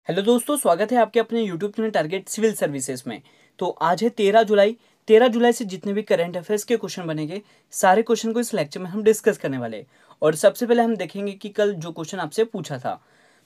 Hello दोस्तों, स्वागत है आपके अपने YouTube channel Target Civil Services में। तो आज है 13 जुलाई। 13 जुलाई से जितने भी करंट अफेयर्स के क्वेश्चन बनेंगे, सारे क्वेश्चन को इस लेक्चर में हम डिस्कस करने वाले हैं। और सबसे पहले हम देखेंगे कि कल जो क्वेश्चन आपसे पूछा था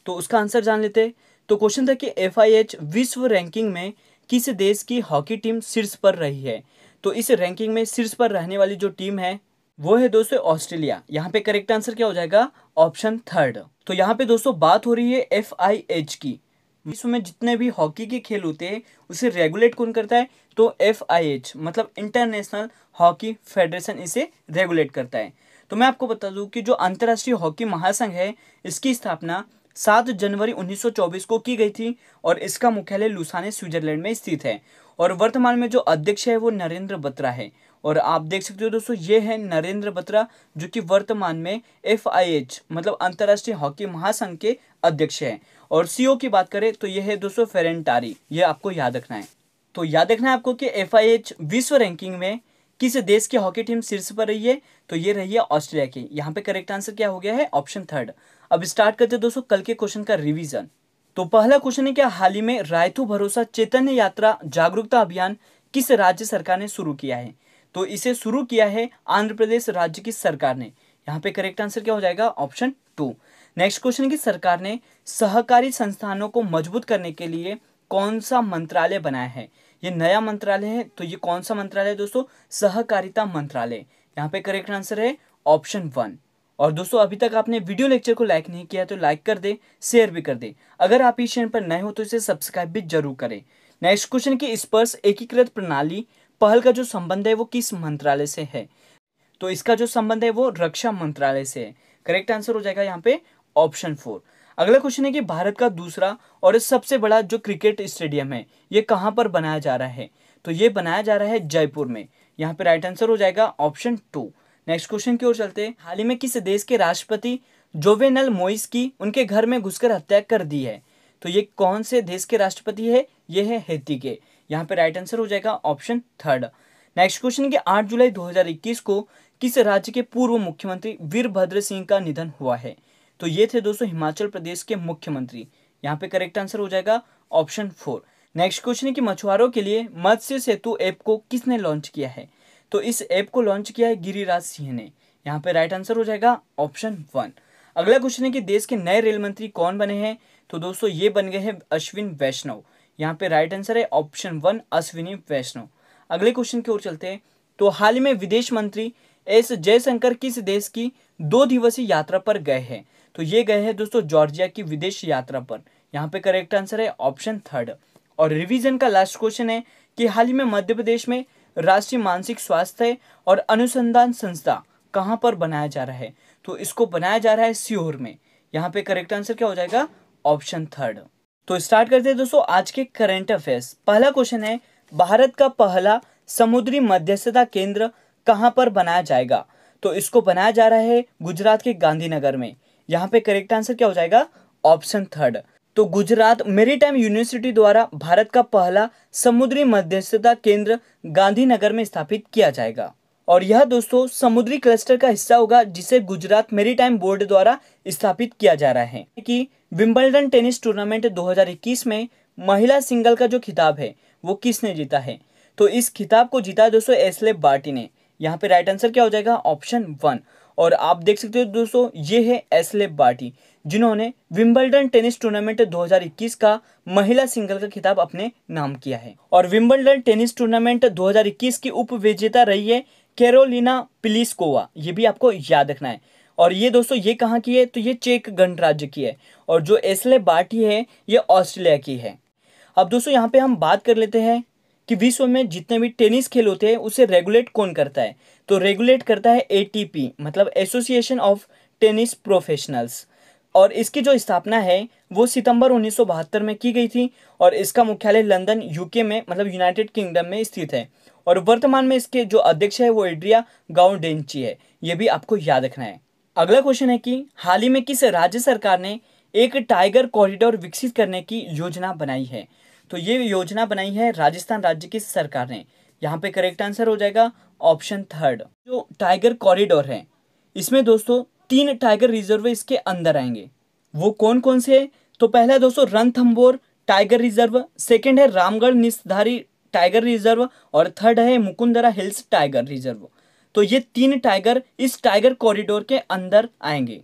तो उसका आंसर जान लेते हैं। तो क्वेश्चन था कि FIH विश्व रैंकिंग में किस देश की हॉकी टीम शीर्ष पर रही है। तो इस रैंकिंग में शीर्ष पर रहने वाली जो टीम है वो है दोस्तों ऑस्ट्रेलिया। यहाँ पे करेक्ट आंसर क्या हो जाएगा? Option third. तो यहाँ पे दोस्तों बात हो रही है FIH की। विश्व में जितने भी हॉकी के खेल होते हैं उसे रेगुलेट कौन करता है? तो FIH मतलब इंटरनेशनल हॉकी फेडरेशन इसे रेगुलेट करता है। तो मैं आपको बता दूं कि जो अंतर्राष्ट्रीय हॉकी महासंघ है इसकी स्थापना 7 जनवरी 1924 को की गई थी और इसका मुख्यालय लुसाने स्विट्जरलैंड में स्थित है। और वर्तमान में जो अध्यक्ष है वो नरेंद्र बत्रा है। और आप देख सकते हो दोस्तों, ये है नरेंद्र बत्रा जो कि वर्तमान में FIH मतलब अंतर्राष्ट्रीय हॉकी महासंघ के अध्यक्ष है। और CEO की बात करें तो ये है दोस्तों फेरेंटारी। ये आपको याद रखना है। तो याद रखना है आपको कि FIH विश्व रैंकिंग में किस देश की हॉकी टीम शीर्ष पर रही है? तो ये रही है ऑस्ट्रेलिया की। यहाँ पे करेक्ट आंसर क्या हो गया है? Option third. अब स्टार्ट करते हैं दोस्तों कल के क्वेश्चन का रिवीजन। तो पहला क्वेश्चन है क्या हाल ही में रायतू भरोसा चैतन्य यात्रा जागरूकता अभियान किस राज्य सरकार ने शुरू किया है? तो इसे शुरू किया है आंध्र प्रदेश राज्य की सरकार ने। यहाँ पे करेक्ट आंसर क्या हो जाएगा? Option to. नेक्स्ट क्वेश्चन है कि सरकार ने सहकारी संस्थानों को मजबूत करने के लिए कौन सा मंत्रालय बनाया है? ये नया मंत्रालय है। तो ये कौन सा मंत्रालय है दोस्तों? सहकारिता मंत्रालय। यहाँ पे करेक्ट आंसर है ऑप्शन वन। और दोस्तों अभी तक आपने वीडियो लेक्चर को लाइक नहीं किया तो लाइक कर दे, शेयर भी कर दे। अगर आप इस चैनल पर नए हो तो इसे सब्सक्राइब भी जरूर करें। नेक्स्ट क्वेश्चन की स्पर्श एकीकृत प्रणाली पहल का जो संबंध है वो किस मंत्रालय से है? तो इसका जो संबंध है वो रक्षा मंत्रालय से है। करेक्ट आंसर हो जाएगा यहाँ पे ऑप्शन फोर। अगला क्वेश्चन है कि भारत का दूसरा और सबसे बड़ा जो क्रिकेट स्टेडियम है ये कहाँ पर बनाया जा रहा है? तो ये बनाया जा रहा है जयपुर में। यहाँ पे राइट आंसर हो जाएगा ऑप्शन टू। नेक्स्ट क्वेश्चन की ओर चलते हैं। हाल ही में किस देश के राष्ट्रपति जोवेनल मोइस की उनके घर में घुसकर हत्या कर दी है? तो ये कौन से देश के राष्ट्रपति है? ये है हैती के। यहाँ पे राइट आंसर हो जाएगा ऑप्शन थर्ड। नेक्स्ट क्वेश्चन कि 8 जुलाई 2021 को किस राज्य के पूर्व मुख्यमंत्री वीरभद्र सिंह का निधन हुआ है? तो ये थे दोस्तों हिमाचल प्रदेश के मुख्यमंत्री। यहाँ पे करेक्ट आंसर हो जाएगा ऑप्शन फोर। नेक्स्ट क्वेश्चन है कि मछुआरों के लिए मत्स्य सेतु ऐप को किसने लॉन्च किया है? तो इस ऐप को लॉन्च किया है गिरिराज सिंह ने। यहाँ पे राइट आंसर हो जाएगा ऑप्शन वन। अगला क्वेश्चन है कि देश के नए रेल मंत्री कौन बने हैं? तो दोस्तों ये बन गए हैं अश्विन वैष्णव। यहाँ पे राइट आंसर है ऑप्शन वन, अश्विनी वैष्णव। अगले क्वेश्चन की ओर चलते हैं। तो हाल ही में विदेश मंत्री एस जयशंकर किस देश की 2 दिवसीय यात्रा पर गए हैं? तो ये गए हैं दोस्तों जॉर्जिया की विदेश यात्रा पर। यहाँ पे करेक्ट आंसर है ऑप्शन थर्ड। और रिवीजन का लास्ट क्वेश्चन है कि हाल ही में मध्य प्रदेश में राष्ट्रीय मानसिक स्वास्थ्य और अनुसंधान संस्था कहाँ पर बनाया जा रहा है? तो इसको बनाया जा रहा है सीहोर में। यहाँ पे करेक्ट आंसर क्या हो जाएगा? Option third. तो स्टार्ट करते हैं दोस्तों आज के करंट अफेयर्स। पहला क्वेश्चन है भारत का पहला समुद्री मध्यस्थता केंद्र कहां पर बनाया जाएगा? तो इसको बनाया जा रहा है गुजरात के गांधीनगर में। यहाँ पे करेक्ट आंसर क्या हो जाएगा? Option third. तो गुजरात मेरीटाइम यूनिवर्सिटी द्वारा भारत का पहला समुद्री मध्यस्थता केंद्र गांधीनगर में स्थापित किया जाएगा। और यह दोस्तों समुद्री क्लस्टर का हिस्सा होगा जिसे गुजरात मेरीटाइम बोर्ड द्वारा स्थापित किया जा रहा है। कि विंबलडन टेनिस टूर्नामेंट 2021 में महिला सिंगल का जो खिताब है वो किसने जीता है? तो इस खिताब को जीता दोस्तों एस्ले बार्टी ने। यहाँ पे राइट आंसर क्या हो जाएगा? Option one. और आप देख सकते हो दोस्तों ये है एस्ले बार्टी जिन्होंने विंबलडन टेनिस टूर्नामेंट 2021 का महिला सिंगल का खिताब अपने नाम किया है। और विंबलडन टेनिस टूर्नामेंट 2021 की उप विजेता रही है कैरोलिना प्लिस्कोवा। ये भी आपको याद रखना है। और ये दोस्तों ये कहाँ की है? तो ये चेक गणराज्य की है। और जो एस्ले बार्टी है ये ऑस्ट्रेलिया की है। अब दोस्तों यहाँ पे हम बात कर लेते हैं कि विश्व में जितने भी टेनिस खेल होते हैं उसे रेगुलेट कौन करता है? तो रेगुलेट करता है ATP मतलब एसोसिएशन ऑफ टेनिस प्रोफेशनल्स। और इसकी जो स्थापना है वो सितंबर 1972 में की गई थी। और इसका मुख्यालय लंदन UK में मतलब यूनाइटेड किंगडम में स्थित है। और वर्तमान में इसके जो अध्यक्ष है वो एड्रिया गाउडेंची है। ये भी आपको याद रखना है। अगला क्वेश्चन है कि हाल ही में किस राज्य सरकार ने एक टाइगर कॉरिडोर विकसित करने की योजना बनाई है? तो ये योजना बनाई है राजस्थान राज्य की सरकार ने। यहाँ पे करेक्ट आंसर हो जाएगा ऑप्शन थर्ड। जो टाइगर कॉरिडोर है इसमें दोस्तों 3 टाइगर रिजर्व इसके अंदर आएंगे। वो कौन कौन से? तो पहला है दोस्तों रणथंभौर टाइगर रिजर्व, सेकंड है रामगढ़ निस्धारी टाइगर रिजर्व और थर्ड है मुकुंदरा हिल्स टाइगर रिजर्व। तो ये 3 टाइगर इस टाइगर कॉरिडोर के अंदर आएंगे।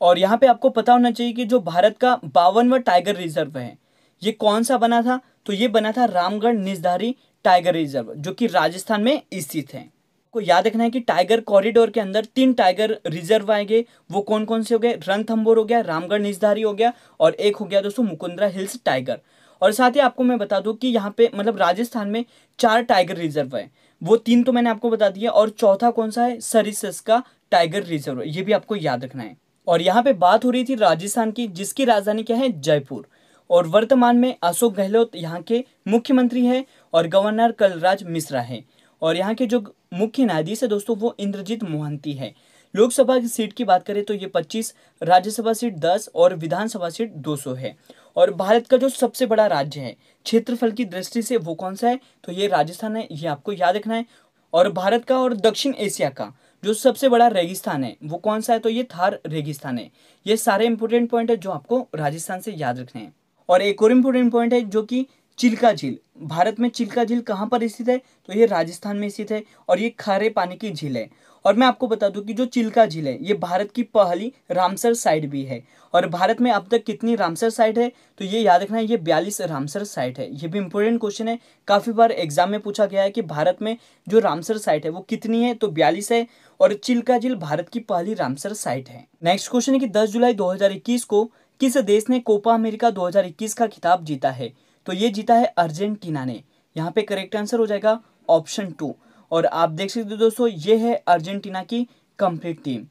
और यहाँ पे आपको पता होना चाहिए कि जो भारत का 52वां टाइगर रिजर्व है ये कौन सा बना था, तो ये बना था रामगढ़ निस्धारी टाइगर रिजर्व जो कि राजस्थान में स्थित है। को याद रखना है कि टाइगर कॉरिडोर के अंदर 3 टाइगर रिजर्व आएंगे। वो कौन कौन से हो गए, रणथंभौर हो गया, रामगढ़ निस्धारी हो गया और एक हो गया दोस्तों मुकुंदरा हिल्स टाइगर। और साथ ही आपको मैं बता दूं कि यहाँ पे मतलब राजस्थान में 4 टाइगर रिजर्व है। वो 3 तो मैंने आपको बता दिया और चौथा कौन सा है, सरिस्का का टाइगर रिजर्व, ये भी आपको याद रखना है। और यहाँ पे बात हो रही थी राजस्थान की, जिसकी राजधानी क्या है, जयपुर। और वर्तमान में अशोक गहलोत यहाँ के मुख्यमंत्री है और गवर्नर कलराज मिश्रा है। और यहाँ के जो मुख्य न्यायाधीश है दोस्तों वो इंद्रजीत मोहंती है। लोकसभा की सीट की बात करें तो ये 25, राज्यसभा सीट 10 और विधानसभा सीट 200 है। और भारत का जो सबसे बड़ा राज्य है क्षेत्रफल की दृष्टि से वो कौन सा है, तो ये राजस्थान है, ये आपको याद रखना है। और भारत का और दक्षिण एशिया का जो सबसे बड़ा रेगिस्तान है वो कौन सा है, तो ये थार रेगिस्तान है। ये सारे इंपोर्टेंट पॉइंट है जो आपको राजस्थान से याद रखने हैं। और एक और इम्पोर्टेंट पॉइंट है जो कि चिल्का झील, भारत में चिल्का झील कहाँ पर स्थित है, तो ये राजस्थान में स्थित है और ये खारे पानी की झील है। और मैं आपको बता दूं कि जो चिल्का झील है ये भारत की पहली रामसर साइट भी है। और भारत में अब तक कितनी रामसर साइट है, तो ये याद रखना है, ये 42 रामसर साइट है। ये भी इंपॉर्टेंट क्वेश्चन है, काफी बार एग्जाम में पूछा गया है कि भारत में जो रामसर साइट है वो कितनी है, तो 42 है। और चिल्का झील भारत की पहली रामसर साइट है। नेक्स्ट क्वेश्चन है कि 10 जुलाई 2021 को किस देश ने कोपा अमेरिका 2021 का खिताब जीता है, तो ये जीता है अर्जेंटीना ने। यहाँ पे करेक्ट आंसर हो जाएगा ऑप्शन 2। और आप देख सकते हो दोस्तों ये है अर्जेंटीना की कंप्लीट टीम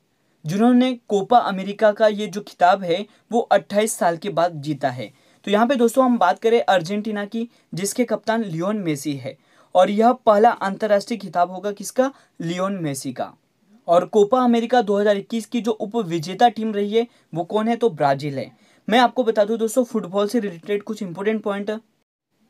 जिन्होंने कोपा अमेरिका का ये जो खिताब है वो 28 साल के बाद जीता है। तो यहाँ पे दोस्तों हम बात करें अर्जेंटीना की, जिसके कप्तान लियोन मेसी है। और यह पहला अंतर्राष्ट्रीय खिताब होगा किसका, लियोन मेसी का। और कोपा अमेरिका 2021 की जो उप विजेता टीम रही है वो कौन है, तो ब्राजील है। मैं आपको बता दूं दोस्तों फुटबॉल से रिलेटेड कुछ इंपोर्टेंट पॉइंट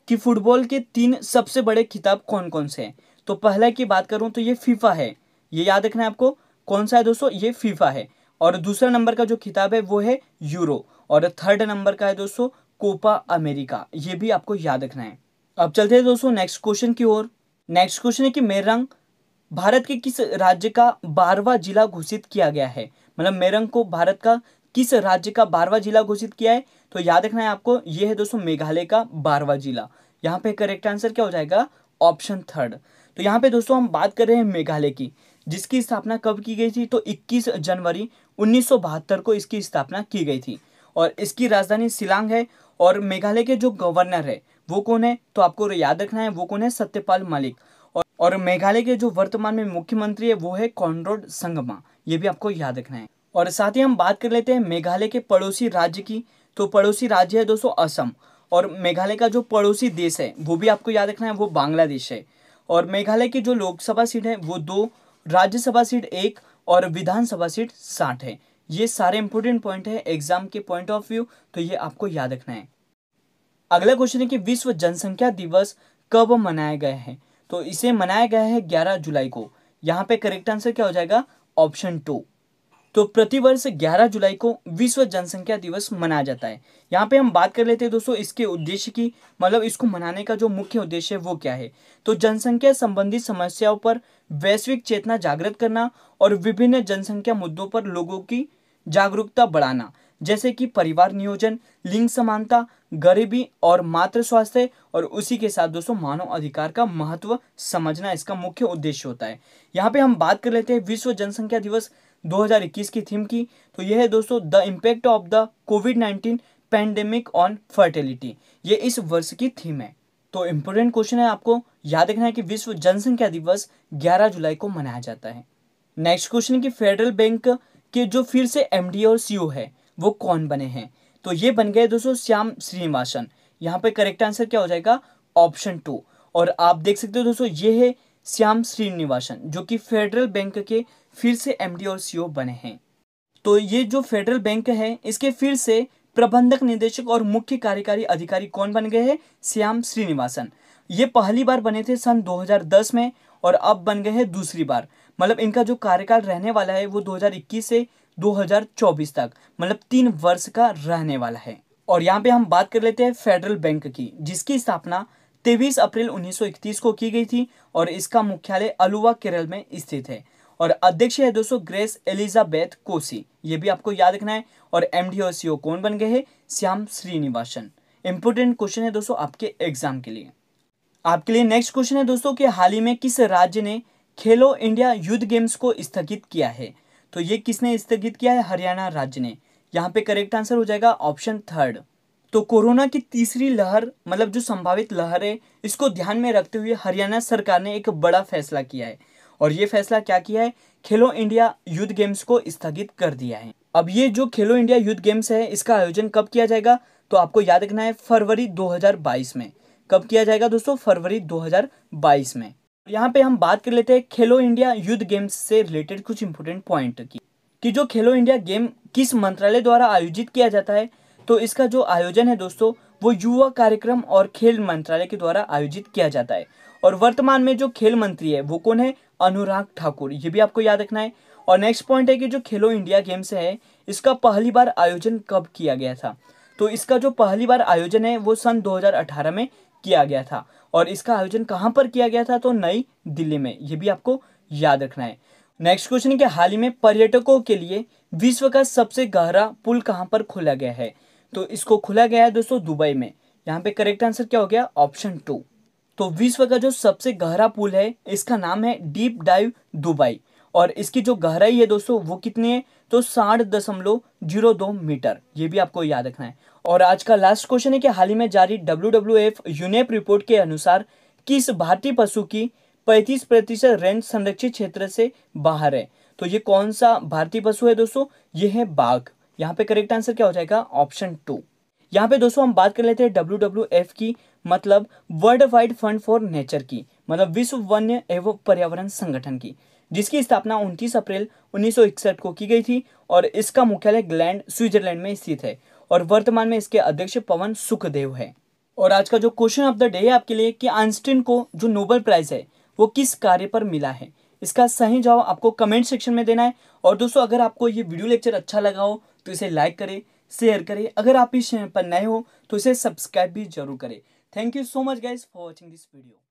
कि फुटबॉल के 3 सबसे बड़े खिताब कौन कौन से हैं। तो पहला की बात करूं तो ये फीफा है, ये याद रखना है आपको, कौन सा है दोस्तों, ये फीफा है। और दूसरा नंबर का जो खिताब है वो है यूरो। और थर्ड नंबर का है दोस्तों कोपा अमेरिका, ये भी आपको याद रखना है। अब चलते हैं दोस्तों नेक्स्ट क्वेश्चन की ओर। नेक्स्ट क्वेश्चन है कि मेरंग भारत के किस राज्य का 12वां जिला घोषित किया गया है, मतलब मेरंग को भारत का किस राज्य का 12वां जिला घोषित किया है, तो याद रखना है आपको, ये है दोस्तों मेघालय का 12वां जिला। यहाँ पे करेक्ट आंसर क्या हो जाएगा, ऑप्शन 3। तो यहाँ पे दोस्तों हम बात कर रहे हैं मेघालय की, जिसकी स्थापना कब की गई थी, तो 21 जनवरी 1972 को इसकी स्थापना की गई थी। और इसकी राजधानी शिलांग है। और मेघालय के जो गवर्नर है वो कौन है, तो आपको याद रखना है वो कौन है, सत्यपाल मलिक। और मेघालय के जो वर्तमान में मुख्यमंत्री है वो है कॉनराड संगमा, ये भी आपको याद रखना है। और साथ ही हम बात कर लेते हैं मेघालय के पड़ोसी राज्य की। तो पड़ोसी राज्य है दोस्तों असम। और मेघालय का जो पड़ोसी देश है वो भी आपको याद रखना है, वो बांग्लादेश है। और मेघालय की जो लोकसभा सीट है वो 2, राज्यसभा सीट 1 और विधानसभा सीट 60 है। ये सारे इंपोर्टेंट पॉइंट है एग्जाम के पॉइंट ऑफ व्यू, तो ये आपको याद रखना है। अगला क्वेश्चन है कि विश्व जनसंख्या दिवस कब मनाया गया है, तो इसे मनाया गया है 11 जुलाई को। यहाँ पे करेक्ट आंसर क्या हो जाएगा, ऑप्शन 2। तो प्रतिवर्ष 11 जुलाई को विश्व जनसंख्या दिवस मनाया जाता है। यहाँ पे हम बात कर लेते हैं दोस्तों इसके उद्देश्य की, मतलब इसको मनाने का जो मुख्य उद्देश्य है वो क्या है, तो जनसंख्या संबंधी समस्याओं पर वैश्विक चेतना जागृत करना और विभिन्न जनसंख्या मुद्दों पर लोगों की जागरूकता बढ़ाना, जैसे कि परिवार नियोजन, लिंग समानता, गरीबी और मातृ स्वास्थ्य। और उसी के साथ दोस्तों मानव अधिकार का महत्व समझना इसका मुख्य उद्देश्य होता है। यहाँ पे हम बात कर लेते हैं विश्व जनसंख्या दिवस 2021 की थीम की। तो यह है दोस्तों the impact of the covid pandemic on fertility, ये इस वर्ष की थीम है। तो इंपोर्टेंट क्वेश्चन है, आपको याद रखना है कि विश्व जनसंख्या दिवस 11 जुलाई को मनाया जाता है। नेक्स्ट क्वेश्चन है कि फेडरल बैंक के जो फिर से एमडी और सीईओ है वो कौन बने हैं, तो ये बन गए दोस्तों श्याम श्रीनिवासन। यहाँ पे करेक्ट आंसर क्या हो जाएगा, ऑप्शन 2। और आप देख सकते हो दोस्तों ये है श्याम श्रीनिवासन जो कि फेडरल बैंक के फिर से एमडी और सीईओ बने हैं। तो ये जो फेडरल बैंक है इसके फिर से प्रबंधक निदेशक और मुख्य कार्यकारी अधिकारी कौन बन गए हैं, श्याम श्रीनिवासन। ये पहली बार बने थे सन 2010 में और अब बन गए हैं दूसरी बार। मतलब इनका जो कार्यकाल रहने वाला है वो 2021 से 2024 तक, मतलब 3 वर्ष का रहने वाला है। और यहाँ पे हम बात कर लेते हैं फेडरल बैंक की, जिसकी स्थापना 23 अप्रैल 1931 को की गई थी और इसका मुख्यालय अलुवा केरल में स्थित है। और अध्यक्ष है दोस्तों ग्रेस एलिजाबेथ कोसी, ये भी आपको याद रखना है। और एमडी और सीईओ कौन बन गए हैं? श्याम श्रीनिवासन। इंपोर्टेंट क्वेश्चन है दोस्तों आपके एग्जाम के लिए। आपके लिए नेक्स्ट क्वेश्चन है दोस्तों कि हाल ही में किस राज्य ने खेलो इंडिया यूथ गेम्स को स्थगित किया है? तो ये किसने स्थगित किया है? हरियाणा राज्य ने। यहाँ पे करेक्ट आंसर हो जाएगा ऑप्शन थर्ड। तो कोरोना की तीसरी लहर मतलब जो संभावित लहर है, इसको ध्यान में रखते हुए हरियाणा सरकार ने एक बड़ा फैसला किया है। और ये फैसला क्या किया है? खेलो इंडिया यूथ गेम्स को स्थगित कर दिया है। अब ये जो खेलो इंडिया यूथ गेम्स है, इसका आयोजन कब किया जाएगा? तो आपको याद रखना है फरवरी 2022 में। कब किया जाएगा दोस्तों? फरवरी 2022 में। यहाँ पे हम बात कर लेते हैं खेलो इंडिया यूथ गेम्स से रिलेटेड कुछ इंपोर्टेंट पॉइंट की, कि जो खेलो इंडिया गेम किस मंत्रालय द्वारा आयोजित किया जाता है। तो इसका जो आयोजन है दोस्तों, वो युवा कार्यक्रम और खेल मंत्रालय के द्वारा आयोजित किया जाता है। और वर्तमान में जो खेल मंत्री है वो कौन है? अनुराग ठाकुर, ये भी आपको याद रखना है। और नेक्स्ट पॉइंट है कि जो खेलो इंडिया गेम्स है, इसका पहली बार आयोजन कब किया गया था? तो इसका जो पहली बार आयोजन है वो सन 2018 में किया गया था। और इसका आयोजन कहाँ पर किया गया था? तो नई दिल्ली में, ये भी आपको याद रखना है। नेक्स्ट क्वेश्चन है कि हाल ही में पर्यटकों के लिए विश्व का सबसे गहरा पुल कहाँ पर खोला गया है? तो इसको खोला गया है दोस्तों दुबई में। यहाँ पे करेक्ट आंसर क्या हो गया? ऑप्शन 2। तो विश्व का जो सबसे गहरा पुल है, इसका नाम है डीप डाइव दुबई। और इसकी जो गहराई है दोस्तों वो कितनी है? तो 60.02 मीटर, ये भी आपको याद रखना है। और आज का लास्ट क्वेश्चन है कि हाल ही में जारी WWF यूनेप रिपोर्ट के अनुसार किस भारतीय पशु की 35% रेंज संरक्षित क्षेत्र से बाहर है? तो ये कौन सा भारतीय पशु है दोस्तों? ये है बाघ। यहाँ पे करेक्ट आंसर क्या हो जाएगा? ऑप्शन 2। यहाँ पे दोस्तों हम बात कर लेते हैं WWF की, मतलब world wide fund for nature की, मतलब विश्व वन्य एवं पर्यावरण संगठन की, जिसकी स्थापना 29 अप्रैल 1961 को की गई थी। और इसका मुख्यालय ग्लैंड स्विट्जरलैंड में स्थित है। और वर्तमान में इसके अध्यक्ष पवन सुखदेव है। और आज का जो क्वेश्चन ऑफ द डे है आपके लिए कि आइंस्टीन को जो नोबेल प्राइज है वो किस कार्य पर मिला है? इसका सही जवाब आपको कमेंट सेक्शन में देना है। और दोस्तों अगर आपको ये वीडियो लेक्चर अच्छा लगा हो तो इसे लाइक करें, शेयर करें। अगर आप इस चैनल पर नए हो तो इसे सब्सक्राइब भी जरूर करें। Thank you so much guys for watching this video.